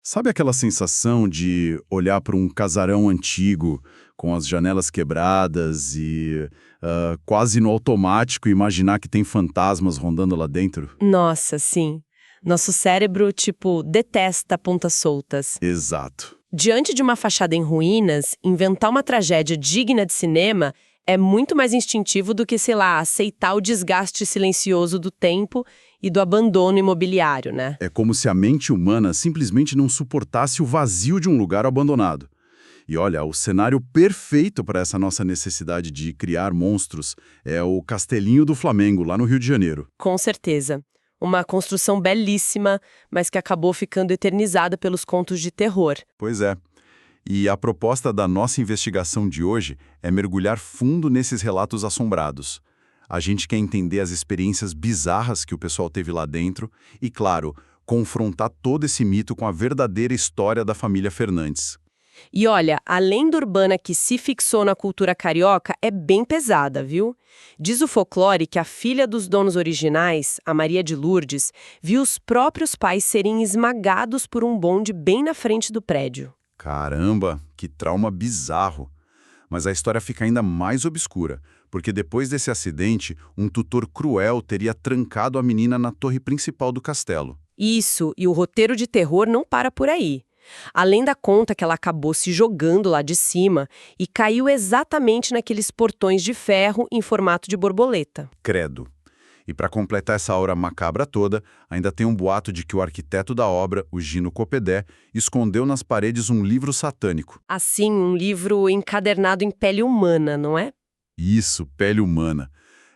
Sabe aquela sensação de olhar para um casarão antigo, com as janelas quebradas e quase no automático imaginar que tem fantasmas rondando lá dentro? Nossa, sim. Nosso cérebro, detesta pontas soltas. Exato. Diante de uma fachada em ruínas, inventar uma tragédia digna de cinema é muito mais instintivo do que, aceitar o desgaste silencioso do tempo e do abandono imobiliário, né? É como se a mente humana simplesmente não suportasse o vazio de um lugar abandonado. E olha, o cenário perfeito para essa nossa necessidade de criar monstros é o Castelinho do Flamengo, lá no Rio de Janeiro. Com certeza. Uma construção belíssima, mas que acabou ficando eternizada pelos contos de terror. Pois é. E a proposta da nossa investigação de hoje é mergulhar fundo nesses relatos assombrados. A gente quer entender as experiências bizarras que o pessoal teve lá dentro e, claro, confrontar todo esse mito com a verdadeira história da família Fernandes. E olha, a lenda urbana que se fixou na cultura carioca é bem pesada, viu? Diz o folclore que a filha dos donos originais, a Maria de Lourdes, viu os próprios pais serem esmagados por um bonde bem na frente do prédio. Caramba, que trauma bizarro! Mas a história fica ainda mais obscura, porque depois desse acidente, um tutor cruel teria trancado a menina na torre principal do castelo. Isso, e o roteiro de terror não para por aí. A lenda conta que ela acabou se jogando lá de cima e caiu exatamente naqueles portões de ferro em formato de borboleta. Credo. E para completar essa aura macabra toda, ainda tem um boato de que o arquiteto da obra, o Gino Copedé, escondeu nas paredes um livro satânico. Assim, um livro encadernado em pele humana, não é? Isso, pele humana.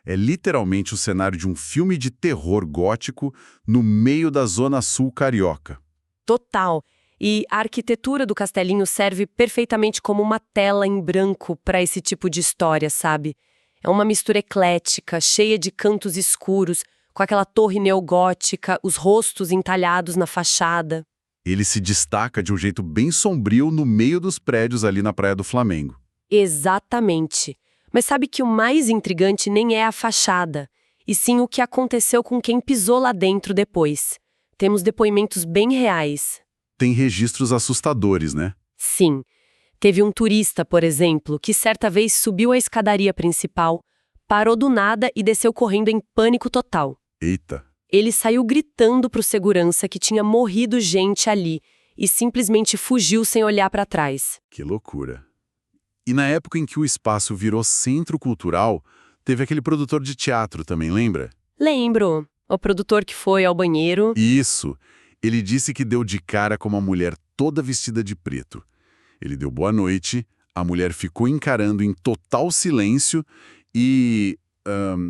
É literalmente o cenário de um filme de terror gótico no meio da zona sul carioca. Total. E a arquitetura do castelinho serve perfeitamente como uma tela em branco para esse tipo de história, sabe? É uma mistura eclética, cheia de cantos escuros, com aquela torre neogótica, os rostos entalhados na fachada. Ele se destaca de um jeito bem sombrio no meio dos prédios ali na Praia do Flamengo. Exatamente. Mas sabe que o mais intrigante nem é a fachada, e sim o que aconteceu com quem pisou lá dentro depois. Temos depoimentos bem reais. Tem registros assustadores, né? Sim. Teve um turista, por exemplo, que certa vez subiu a escadaria principal, parou do nada e desceu correndo em pânico total. Eita! Ele saiu gritando pro segurança que tinha morrido gente ali e simplesmente fugiu sem olhar para trás. Que loucura! E na época em que o espaço virou centro cultural, teve aquele produtor de teatro também, lembra? Lembro. O produtor que foi ao banheiro. Isso! Ele disse que deu de cara com uma mulher toda vestida de preto. Ele deu boa noite, a mulher ficou encarando em total silêncio e,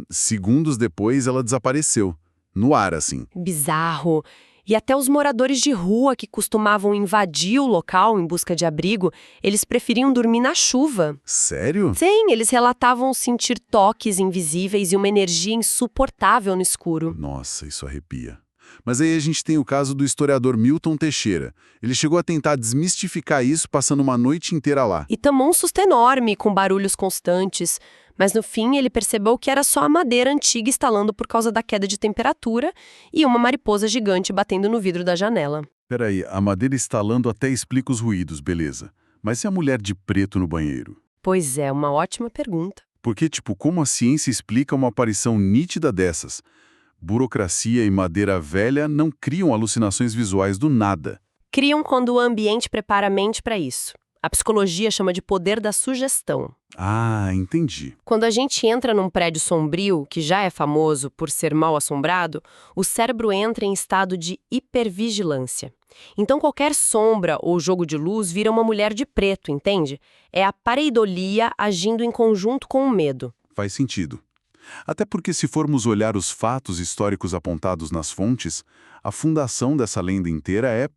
segundos depois, ela desapareceu. No ar, assim. Bizarro. E até os moradores de rua que costumavam invadir o local em busca de abrigo, eles preferiam dormir na chuva. Sério? Sim, eles relatavam sentir toques invisíveis e uma energia insuportável no escuro. Nossa, isso arrepia. Mas aí a gente tem o caso do historiador Milton Teixeira. Ele chegou a tentar desmistificar isso passando uma noite inteira lá. E tomou um susto enorme, com barulhos constantes. Mas no fim ele percebeu que era só a madeira antiga estalando por causa da queda de temperatura e uma mariposa gigante batendo no vidro da janela. Peraí, a madeira estalando até explica os ruídos, beleza. Mas e a mulher de preto no banheiro? Pois é, uma ótima pergunta. Porque, como a ciência explica uma aparição nítida dessas? Burocracia e madeira velha não criam alucinações visuais do nada. Criam quando o ambiente prepara a mente para isso. A psicologia chama de poder da sugestão. Ah, entendi. Quando a gente entra num prédio sombrio, que já é famoso por ser mal assombrado, o cérebro entra em estado de hipervigilância. Então qualquer sombra ou jogo de luz vira uma mulher de preto, entende? É a pareidolia agindo em conjunto com o medo. Faz sentido. Até porque se formos olhar os fatos históricos apontados nas fontes, a fundação dessa lenda inteira é,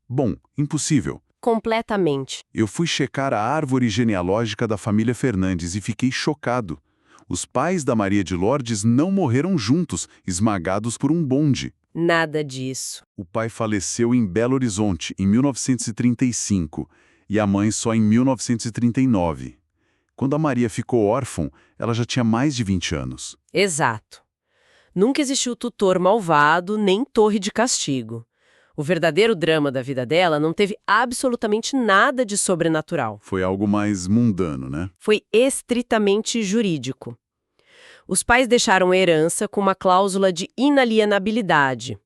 impossível. Completamente. Eu fui checar a árvore genealógica da família Fernandes e fiquei chocado. Os pais da Maria de Lourdes não morreram juntos, esmagados por um bonde. Nada disso. O pai faleceu em Belo Horizonte, em 1935, e a mãe só em 1939. Quando a Maria ficou órfã, ela já tinha mais de 20 anos. Exato. Nunca existiu tutor malvado nem torre de castigo. O verdadeiro drama da vida dela não teve absolutamente nada de sobrenatural. Foi algo mais mundano, né? Foi estritamente jurídico. Os pais deixaram herança com uma cláusula de inalienabilidade.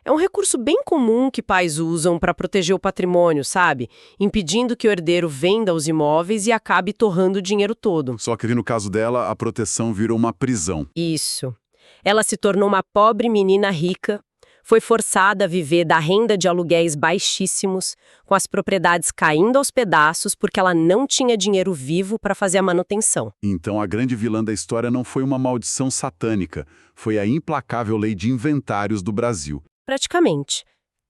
É um recurso bem comum que pais usam para proteger o patrimônio, sabe? Impedindo que o herdeiro venda os imóveis e acabe torrando o dinheiro todo. Só que ali no caso dela, a proteção virou uma prisão. Isso. Ela se tornou uma pobre menina rica, foi forçada a viver da renda de aluguéis baixíssimos, com as propriedades caindo aos pedaços porque ela não tinha dinheiro vivo para fazer a manutenção. Então a grande vilã da história não foi uma maldição satânica, foi a implacável lei de inventários do Brasil. Praticamente.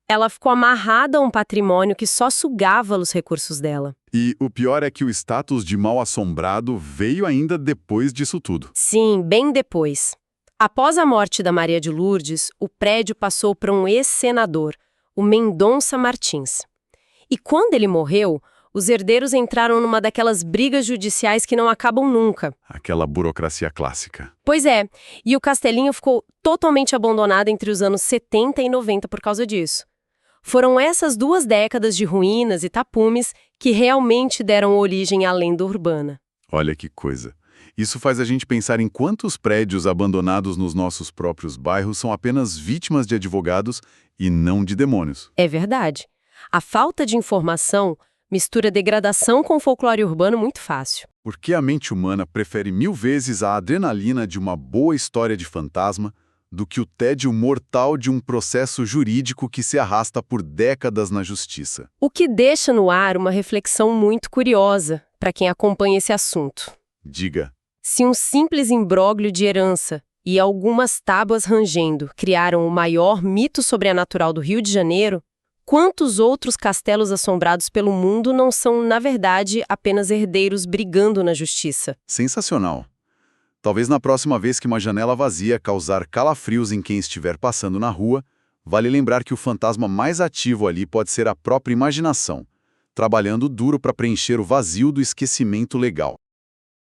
Ela ficou amarrada a um patrimônio que só sugava os recursos dela. E o pior é que o status de mal-assombrado veio ainda depois disso tudo. Sim, bem depois. Após a morte da Maria de Lourdes, o prédio passou para um ex-senador, o Mendonça Martins. E quando ele morreu, os herdeiros entraram numa daquelas brigas judiciais que não acabam nunca. Aquela burocracia clássica. Pois é, e o castelinho ficou totalmente abandonado entre os anos 70 e 90 por causa disso. Foram essas 2 décadas de ruínas e tapumes que realmente deram origem à lenda urbana. Olha que coisa. Isso faz a gente pensar em quantos prédios abandonados nos nossos próprios bairros são apenas vítimas de advogados e não de demônios. É verdade. A falta de informação mistura degradação com folclore urbano muito fácil. Porque a mente humana prefere 1000 vezes a adrenalina de uma boa história de fantasma do que o tédio mortal de um processo jurídico que se arrasta por décadas na justiça. O que deixa no ar uma reflexão muito curiosa para quem acompanha esse assunto. Diga. Se um simples imbróglio de herança e algumas tábuas rangendo criaram o maior mito sobrenatural do Rio de Janeiro, quantos outros castelos assombrados pelo mundo não são, na verdade, apenas herdeiros brigando na justiça? Sensacional. Talvez na próxima vez que uma janela vazia causar calafrios em quem estiver passando na rua, vale lembrar que o fantasma mais ativo ali pode ser a própria imaginação, trabalhando duro para preencher o vazio do esquecimento legal.